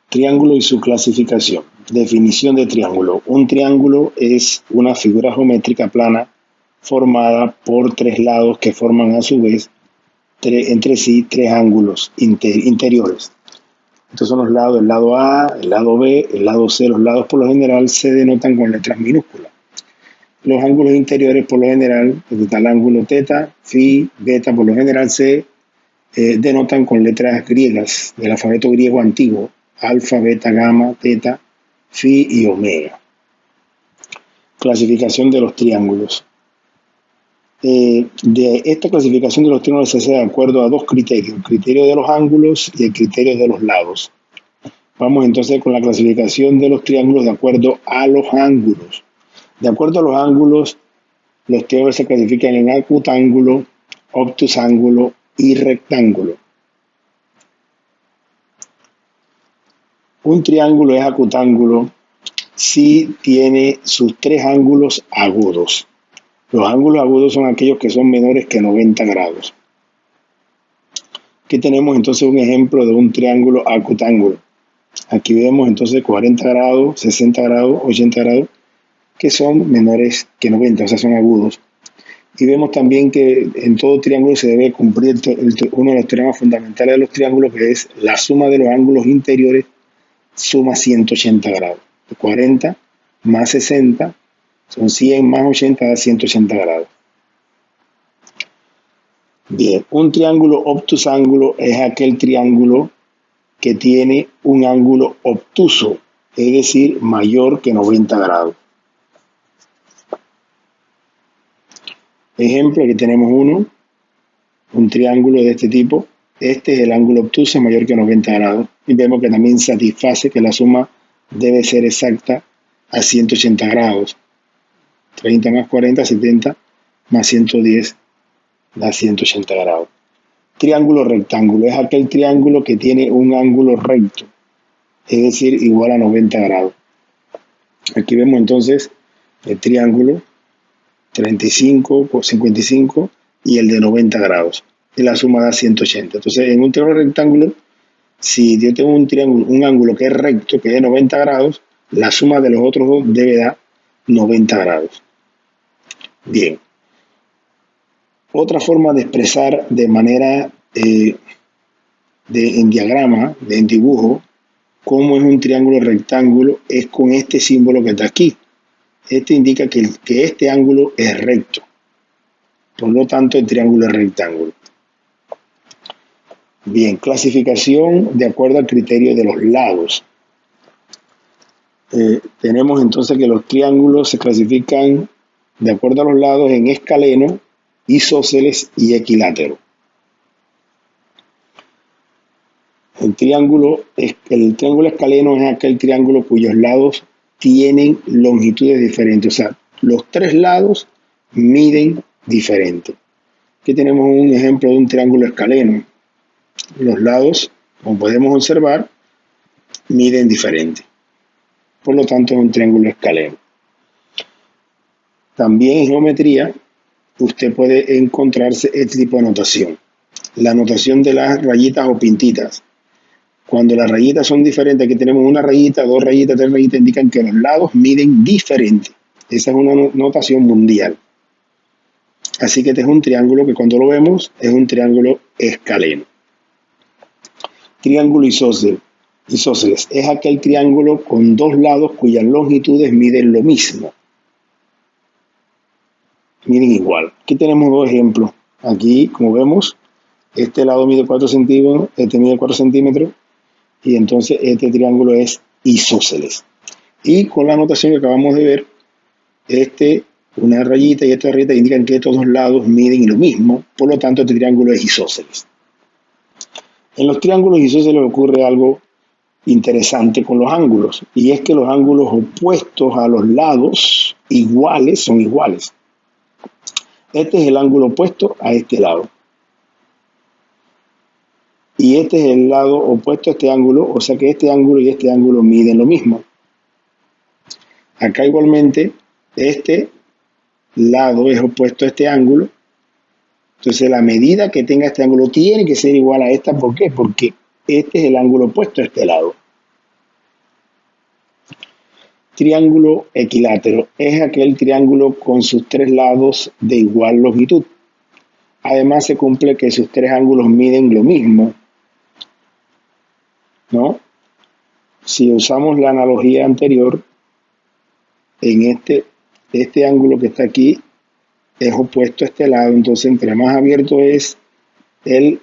Triángulo y su clasificación. Definición de triángulo. Un triángulo es una figura geométrica plana formada por tres lados que forman a su vez entre sí tres ángulos interiores. Estos son los lados, el lado A, el lado B, el lado C. Los lados por lo general se denotan con letras minúsculas. Los ángulos interiores por lo general, está el ángulo teta, phi, beta, por lo general se denotan con letras griegas del alfabeto griego antiguo: alfa, beta, gamma, teta, phi y omega. Clasificación de los triángulos. De esta clasificación de los triángulos se hace de acuerdo a dos criterios: el criterio de los ángulos y el criterio de los lados. Vamos entonces con la clasificación de los triángulos de acuerdo a los ángulos. De acuerdo a los ángulos, los triángulos se clasifican en acutángulo, obtusángulo y rectángulo. Un triángulo es acutángulo si tiene sus tres ángulos agudos. Los ángulos agudos son aquellos que son menores que 90 grados. Aquí tenemos entonces un ejemplo de un triángulo acutángulo. Aquí vemos entonces 40 grados, 60 grados, 80 grados, que son menores que 90, o sea, son agudos. Y vemos también que en todo triángulo se debe cumplir uno de los teoremas fundamentales de los triángulos, que es la suma de los ángulos interiores suma 180 grados. 40 más 60 son 100 más 80 da 180 grados. Bien, un triángulo obtusángulo es aquel triángulo que tiene un ángulo obtuso, es decir, mayor que 90 grados. Ejemplo, aquí tenemos un triángulo de este tipo. Este es el ángulo obtuso mayor que 90 grados. Y vemos que también satisface que la suma debe ser exacta a 180 grados. 30 más 40, 70 más 110 da 180 grados. Triángulo rectángulo es aquel triángulo que tiene un ángulo recto, es decir, igual a 90 grados. Aquí vemos entonces el triángulo 35 por 55 y el de 90 grados. Y la suma da 180. Entonces, en un triángulo rectángulo, si yo tengo un ángulo que es recto, que es de 90 grados, la suma de los otros dos debe dar 90 grados. Bien. Otra forma de expresar de manera en diagrama, en dibujo, cómo es un triángulo rectángulo, es con este símbolo que está aquí. Este indica que este ángulo es recto. Por lo tanto, el triángulo es rectángulo. Bien, clasificación de acuerdo al criterio de los lados. Tenemos entonces que los triángulos se clasifican de acuerdo a los lados en escaleno, isósceles y equilátero. El triángulo escaleno es aquel triángulo cuyos lados tienen longitudes diferentes, o sea, los tres lados miden diferente. Aquí tenemos un ejemplo de un triángulo escaleno. Los lados, como podemos observar, miden diferente. Por lo tanto, es un triángulo escaleno. También en geometría, usted puede encontrarse este tipo de notación. La notación de las rayitas o pintitas. Cuando las rayitas son diferentes, aquí tenemos una rayita, dos rayitas, tres rayitas, indican que los lados miden diferente. Esa es una notación mundial. Así que este es un triángulo que cuando lo vemos es un triángulo escaleno. Triángulo isósceles es aquel triángulo con dos lados cuyas longitudes miden lo mismo. Miden igual. Aquí tenemos dos ejemplos. Aquí, como vemos, este lado mide 4 centímetros, este mide 4 centímetros, y entonces este triángulo es isósceles. Y con la notación que acabamos de ver, una rayita y esta rayita indican que estos dos lados miden lo mismo, por lo tanto este triángulo es isósceles. En los triángulos isósceles ocurre algo interesante con los ángulos, y es que los ángulos opuestos a los lados iguales son iguales. Este es el ángulo opuesto a este lado. Y este es el lado opuesto a este ángulo, o sea que este ángulo y este ángulo miden lo mismo. Acá igualmente, este lado es opuesto a este ángulo. Entonces la medida que tenga este ángulo tiene que ser igual a esta. ¿Por qué? Porque este es el ángulo opuesto a este lado. triángulo equilátero es aquel triángulo con sus tres lados de igual longitud. Además se cumple que sus tres ángulos miden lo mismo, ¿no? Si usamos la analogía anterior, en este ángulo que está aquí es opuesto a este lado, entonces entre más abierto es el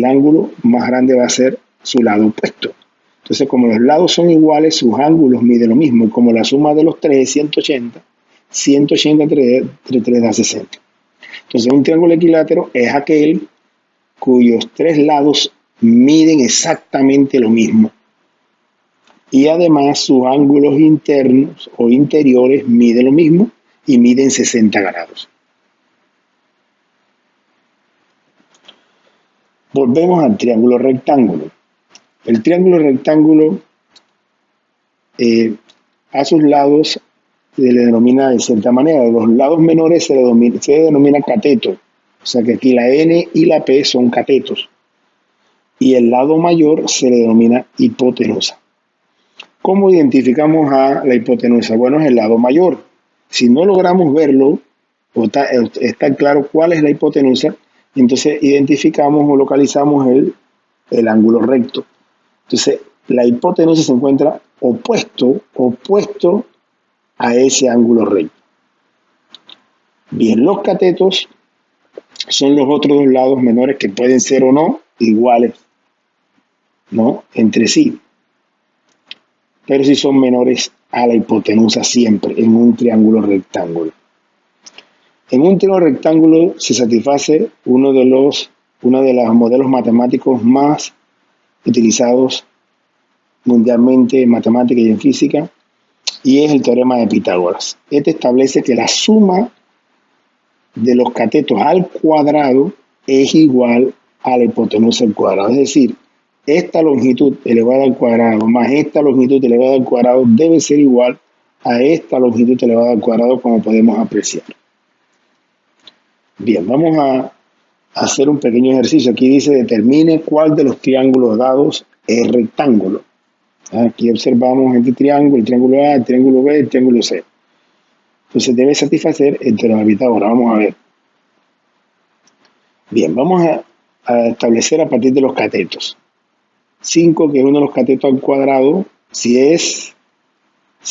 ángulo, más grande va a ser su lado opuesto. Entonces, como los lados son iguales, sus ángulos miden lo mismo, y como la suma de los tres es 180, 180 entre 3 da 60. Entonces, un triángulo equilátero es aquel cuyos tres lados miden exactamente lo mismo. Y además sus ángulos internos o interiores miden lo mismo y miden 60 grados. Volvemos al triángulo rectángulo. El triángulo rectángulo a sus lados se le denomina de cierta manera. Los lados menores se denomina cateto. O sea que aquí la N y la P son catetos. Y el lado mayor se le denomina hipotenusa. ¿Cómo identificamos a la hipotenusa? Bueno, es el lado mayor. Si no logramos verlo, o está claro cuál es la hipotenusa, entonces identificamos o localizamos el ángulo recto. Entonces, la hipotenusa se encuentra opuesto a ese ángulo recto. Bien, los catetos son los otros dos lados menores que pueden ser o no iguales, ¿no? Entre sí. Pero sí son menores a la hipotenusa siempre en un triángulo rectángulo. En un triángulo rectángulo se satisface uno de los modelos matemáticos más utilizados mundialmente en matemática y en física, y es el teorema de Pitágoras. Este establece que la suma de los catetos al cuadrado es igual a la hipotenusa al cuadrado. Es decir, esta longitud elevada al cuadrado más esta longitud elevada al cuadrado debe ser igual a esta longitud elevada al cuadrado, como podemos apreciar. Bien, vamos a hacer un pequeño ejercicio. Aquí dice, determine cuál de los triángulos dados es rectángulo. Aquí observamos este triángulo, el triángulo A, el triángulo B, el triángulo C. Entonces debe satisfacer el teorema de Pitágoras. Vamos a ver. Bien, vamos a establecer a partir de los catetos. 5, que es uno de los catetos al cuadrado, si es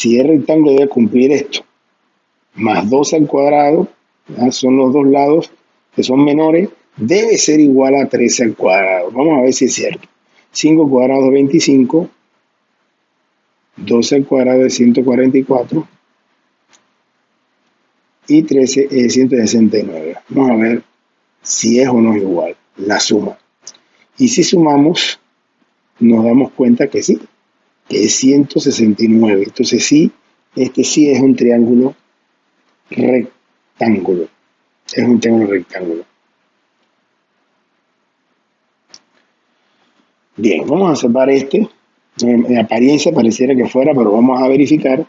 rectángulo debe cumplir esto. Más 2 al cuadrado, son los dos lados que son menores, debe ser igual a 13 al cuadrado. Vamos a ver si es cierto. 5 cuadrado es 25, 12 al cuadrado es 144 y 13 es 169. Vamos a ver si es o no es igual la suma. Y si sumamos, nos damos cuenta que sí, que es 169. Entonces sí, este sí es un triángulo rectángulo. Es un triángulo rectángulo. Bien, vamos a observar este. En apariencia pareciera que fuera, pero vamos a verificar.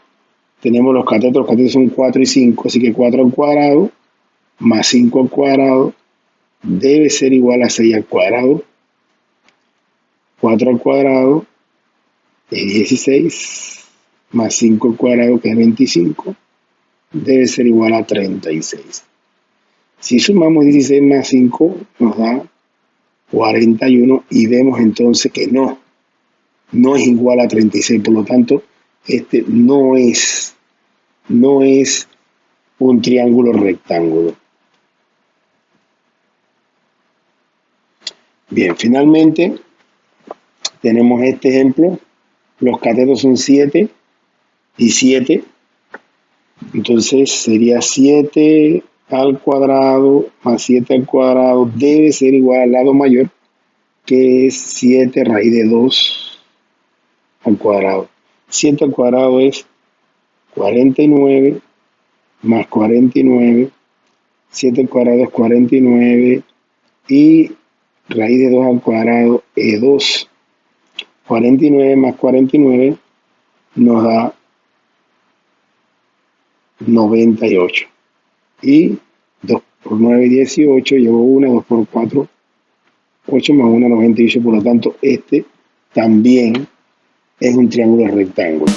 Tenemos los catetos son 4 y 5, así que 4 al cuadrado más 5 al cuadrado debe ser igual a 6 al cuadrado. 4 al cuadrado es 16, más 5 al cuadrado, que es 25, debe ser igual a 36. Si sumamos 16 más 5, nos da 41 y vemos entonces que no es igual a 36. Por lo tanto, este no es un triángulo rectángulo. Bien, finalmente tenemos este ejemplo. Los catetos son 7 y 7. Entonces sería 7 al cuadrado más 7 al cuadrado debe ser igual al lado mayor, que es 7 raíz de 2 al cuadrado. 7 al cuadrado es 49 más 49. 7 al cuadrado es 49 y raíz de 2 al cuadrado es 2. 49 más 49 nos da 98. Y 2 por 9, 18, llevo 1, 2 por 4, 8 más 1, 98. Por lo tanto, este también es un triángulo rectángulo.